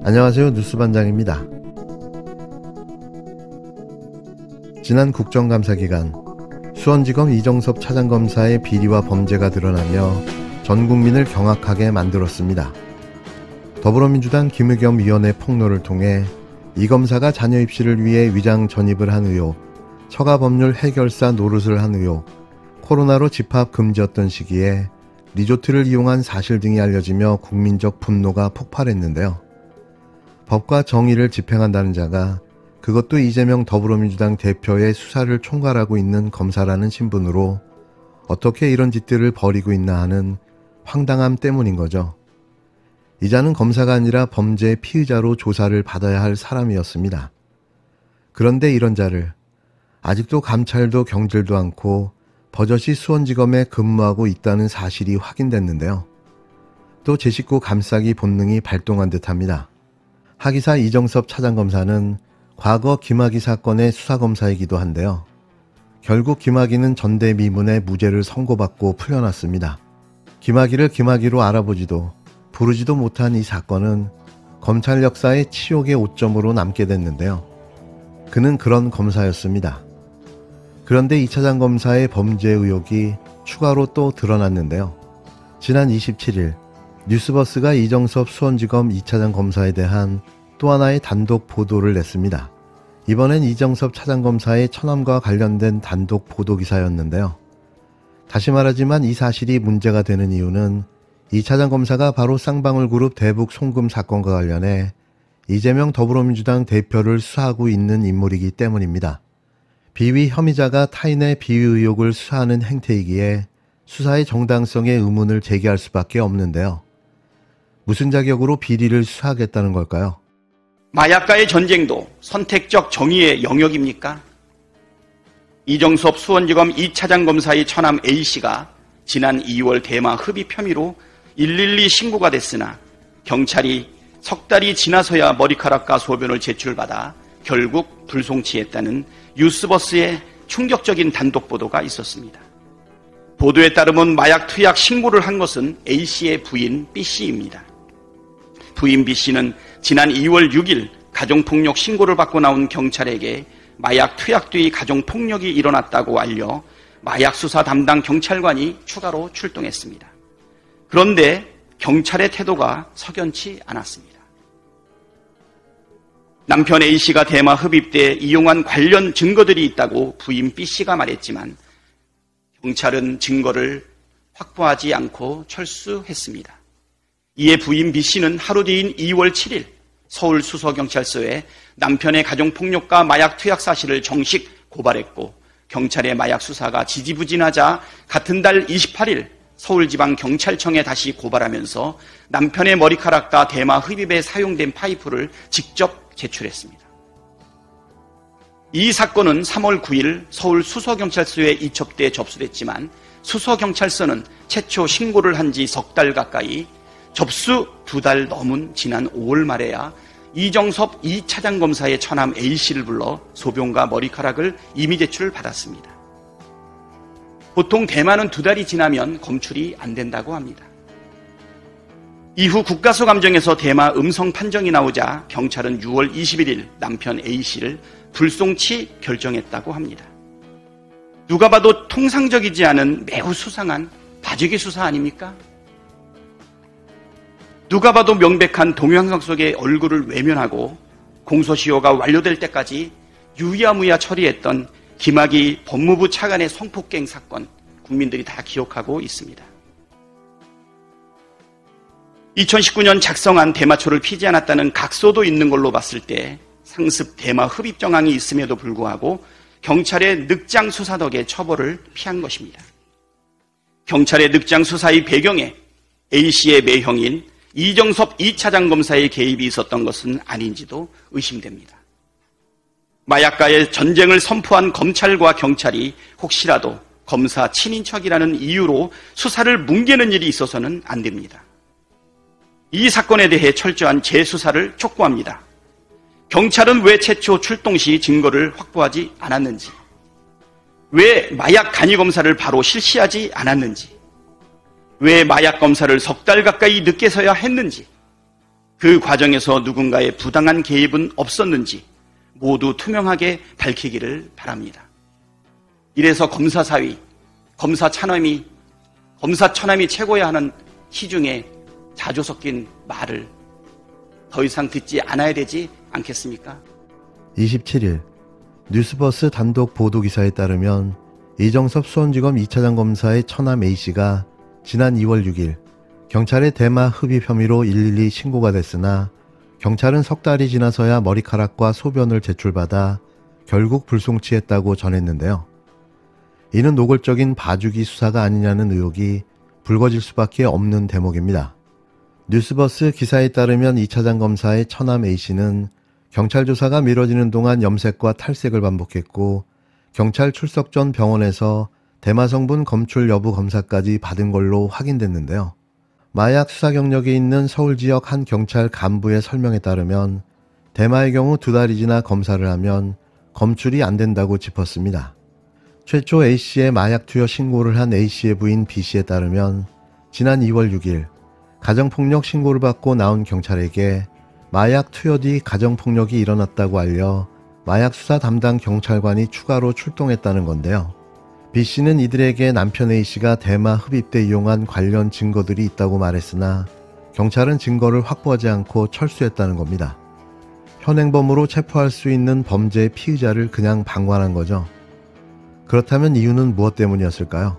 안녕하세요. 뉴스반장입니다. 지난 국정감사 기간 수원지검 이정섭 차장검사의 비리와 범죄가 드러나며 전 국민을 경악하게 만들었습니다. 더불어민주당 김의겸 위원의 폭로를 통해 이 검사가 자녀 입시를 위해 위장 전입을 한 의혹, 처가법률 해결사 노릇을 한 의혹, 코로나로 집합 금지였던 시기에 리조트를 이용한 사실 등이 알려지며 국민적 분노가 폭발했는데요. 법과 정의를 집행한다는 자가, 그것도 이재명 더불어민주당 대표의 수사를 총괄하고 있는 검사라는 신분으로 어떻게 이런 짓들을 벌이고 있나 하는 황당함 때문인 거죠. 이 자는 검사가 아니라 범죄 피의자로 조사를 받아야 할 사람이었습니다. 그런데 이런 자를 아직도 감찰도 경질도 않고 버젓이 수원지검에 근무하고 있다는 사실이 확인됐는데요. 또 제 식구 감싸기 본능이 발동한 듯합니다. 하기사 이정섭 차장검사는 과거 김학의 사건의 수사검사이기도 한데요. 결국 김학의는 전대미문의 무죄를 선고받고 풀려났습니다. 김학의를 김학의로 알아보지도 부르지도 못한 이 사건은 검찰 역사의 치욕의 오점으로 남게 됐는데요. 그는 그런 검사였습니다. 그런데 이 차장검사의 범죄 의혹이 추가로 또 드러났는데요. 지난 27일 뉴스버스가 이정섭 수원지검 2차장 검사에 대한 또 하나의 단독 보도를 냈습니다. 이번엔 이정섭 차장검사의 처남과 관련된 단독 보도기사였는데요. 다시 말하지만 이 사실이 문제가 되는 이유는 이 차장검사가 바로 쌍방울그룹 대북 송금 사건과 관련해 이재명 더불어민주당 대표를 수사하고 있는 인물이기 때문입니다. 비위 혐의자가 타인의 비위 의혹을 수사하는 행태이기에 수사의 정당성에 의문을 제기할 수밖에 없는데요. 무슨 자격으로 비리를 수사하겠다는 걸까요? 마약과의 전쟁도 선택적 정의의 영역입니까? 이정섭 수원지검 2차장 검사의 처남 A씨가 지난 2월 대마 흡입 혐의로 112 신고가 됐으나 경찰이 석 달이 지나서야 머리카락과 소변을 제출받아 결국 불송치했다는 뉴스버스의 충격적인 단독 보도가 있었습니다. 보도에 따르면 마약 투약 신고를 한 것은 A씨의 부인 B씨입니다. 부인 B씨는 지난 2월 6일 가정폭력 신고를 받고 나온 경찰에게 마약 투약 뒤 가정폭력이 일어났다고 알려 마약 수사 담당 경찰관이 추가로 출동했습니다. 그런데 경찰의 태도가 석연치 않았습니다. 남편 A씨가 대마 흡입 때 이용한 관련 증거들이 있다고 부인 B씨가 말했지만 경찰은 증거를 확보하지 않고 철수했습니다. 이에 부인 B씨는 하루 뒤인 2월 7일 서울 수서경찰서에 남편의 가정폭력과 마약 투약 사실을 정식 고발했고 경찰의 마약 수사가 지지부진하자 같은 달 28일 서울지방경찰청에 다시 고발하면서 남편의 머리카락과 대마 흡입에 사용된 파이프를 직접 제출했습니다. 이 사건은 3월 9일 서울 수서경찰서에 이첩돼 접수됐지만 수서경찰서는 최초 신고를 한 지 석 달 가까이 접수 2달 넘은 지난 5월 말에야 이정섭 2차장 검사의 처남 A씨를 불러 소변과 머리카락을 임의 제출을 받았습니다. 보통 대마는 2달이 지나면 검출이 안 된다고 합니다. 이후 국가수감정에서 대마 음성 판정이 나오자 경찰은 6월 21일 남편 A씨를 불송치 결정했다고 합니다. 누가 봐도 통상적이지 않은 매우 수상한 봐주기 수사 아닙니까? 누가 봐도 명백한 동영상 속의 얼굴을 외면하고 공소시효가 완료될 때까지 유야무야 처리했던 김학의 법무부 차관의 성폭행 사건, 국민들이 다 기억하고 있습니다. 2019년 작성한 대마초를 피지 않았다는 각서도 있는 걸로 봤을 때 상습 대마 흡입 정황이 있음에도 불구하고 경찰의 늑장 수사 덕에 처벌을 피한 것입니다. 경찰의 늑장 수사의 배경에 A씨의 매형인 이정섭 2차장 검사의 개입이 있었던 것은 아닌지도 의심됩니다. 마약과의 전쟁을 선포한 검찰과 경찰이 혹시라도 검사 친인척이라는 이유로 수사를 뭉개는 일이 있어서는 안 됩니다. 이 사건에 대해 철저한 재수사를 촉구합니다. 경찰은 왜 최초 출동 시 증거를 확보하지 않았는지, 왜 마약 단위 검사를 바로 실시하지 않았는지, 왜 마약 검사를 석 달 가까이 늦게서야 했는지, 그 과정에서 누군가의 부당한 개입은 없었는지 모두 투명하게 밝히기를 바랍니다. 이래서 검사 사위, 검사 천함이 최고야 하는 시중에 자주 섞인 말을 더 이상 듣지 않아야 되지 않겠습니까? 27일 뉴스버스 단독 보도기사에 따르면 이정섭 수원지검 2차장 검사의 처남 A씨가 지난 2월 6일 경찰의 대마 흡입 혐의로 112 신고가 됐으나 경찰은 석 달이 지나서야 머리카락과 소변을 제출받아 결국 불송치했다고 전했는데요. 이는 노골적인 봐주기 수사가 아니냐는 의혹이 불거질 수밖에 없는 대목입니다. 뉴스버스 기사에 따르면 2차장 검사의 처남 A씨는 경찰 조사가 미뤄지는 동안 염색과 탈색을 반복했고 경찰 출석 전 병원에서 대마 성분 검출 여부 검사까지 받은 걸로 확인됐는데요. 마약 수사 경력이 있는 서울 지역 한 경찰 간부의 설명에 따르면 대마의 경우 2달이 지나 검사를 하면 검출이 안 된다고 짚었습니다. 최초 A씨의 마약 투여 신고를 한 A씨의 부인 B씨에 따르면 지난 2월 6일 가정폭력 신고를 받고 나온 경찰에게 마약 투여 뒤 가정폭력이 일어났다고 알려 마약 수사 담당 경찰관이 추가로 출동했다는 건데요. B씨는 이들에게 남편 A씨가 대마 흡입 때 이용한 관련 증거들이 있다고 말했으나 경찰은 증거를 확보하지 않고 철수했다는 겁니다. 현행범으로 체포할 수 있는 범죄의 피의자를 그냥 방관한 거죠. 그렇다면 이유는 무엇 때문이었을까요?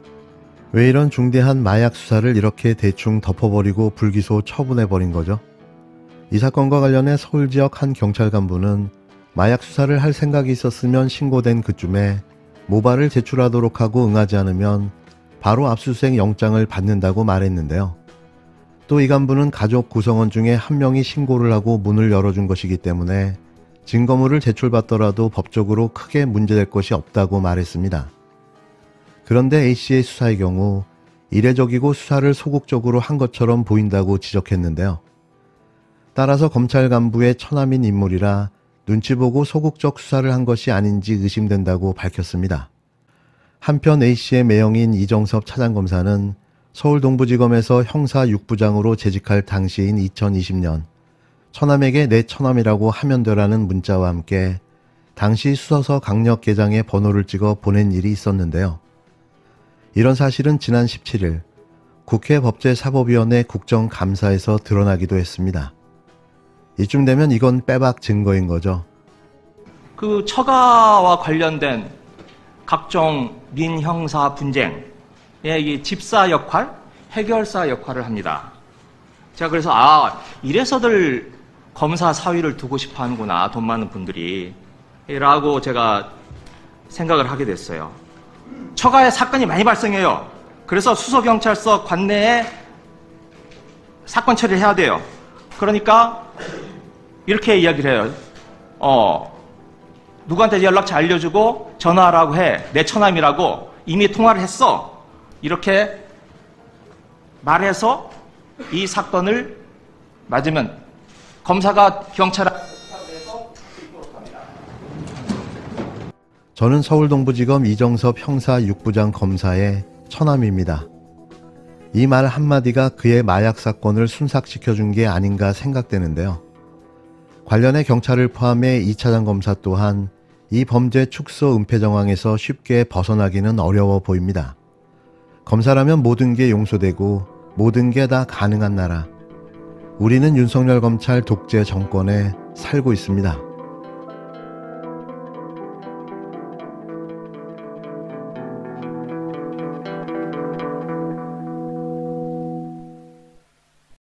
왜 이런 중대한 마약 수사를 이렇게 대충 덮어버리고 불기소 처분해버린 거죠? 이 사건과 관련해 서울 지역 한 경찰 간부는 마약 수사를 할 생각이 있었으면 신고된 그쯤에 모발을 제출하도록 하고 응하지 않으면 바로 압수수색 영장을 받는다고 말했는데요. 또 이 간부는 가족 구성원 중에 한 명이 신고를 하고 문을 열어준 것이기 때문에 증거물을 제출받더라도 법적으로 크게 문제될 것이 없다고 말했습니다. 그런데 A씨의 수사의 경우 이례적이고 수사를 소극적으로 한 것처럼 보인다고 지적했는데요. 따라서 검찰 간부의 처남인 인물이라 눈치 보고 소극적 수사를 한 것이 아닌지 의심된다고 밝혔습니다. 한편 A씨의 매형인 이정섭 차장검사는 서울 동부지검에서 형사 6부장으로 재직할 당시인 2020년 처남에게 내 처남이라고 하면 되라는 문자와 함께 당시 수서서 강력 게장에 번호를 찍어 보낸 일이 있었는데요. 이런 사실은 지난 17일 국회 법제사법위원회 국정감사에서 드러나기도 했습니다. 이쯤 되면 이건 빼박 증거인 거죠. 그 처가와 관련된 각종 민형사 분쟁의 이 집사 역할, 해결사 역할을 합니다. 제가 그래서 이래서들 검사 사위를 두고 싶어 하는구나, 돈 많은 분들이 라고 제가 생각을 하게 됐어요. 처가에 사건이 많이 발생해요. 그래서 수서경찰서 관내에 사건 처리를 해야 돼요. 그러니까 이렇게 이야기를 해요. 누구한테 연락처 알려주고 전화하라고 해. 내 처남이라고 이미 통화를 했어. 이렇게 말해서 이 사건을 맞으면 검사가 경찰에 저는 서울 동부지검 이정섭 형사 6부장 검사의 처남입니다. 이 말 한마디가 그의 마약 사건을 순삭시켜준 게 아닌가 생각되는데요. 관련해 경찰을 포함해 2차장 검사 또한 이 범죄 축소 은폐 정황에서 쉽게 벗어나기는 어려워 보입니다. 검사라면 모든 게 용서되고 모든 게 다 가능한 나라. 우리는 윤석열 검찰 독재 정권에 살고 있습니다.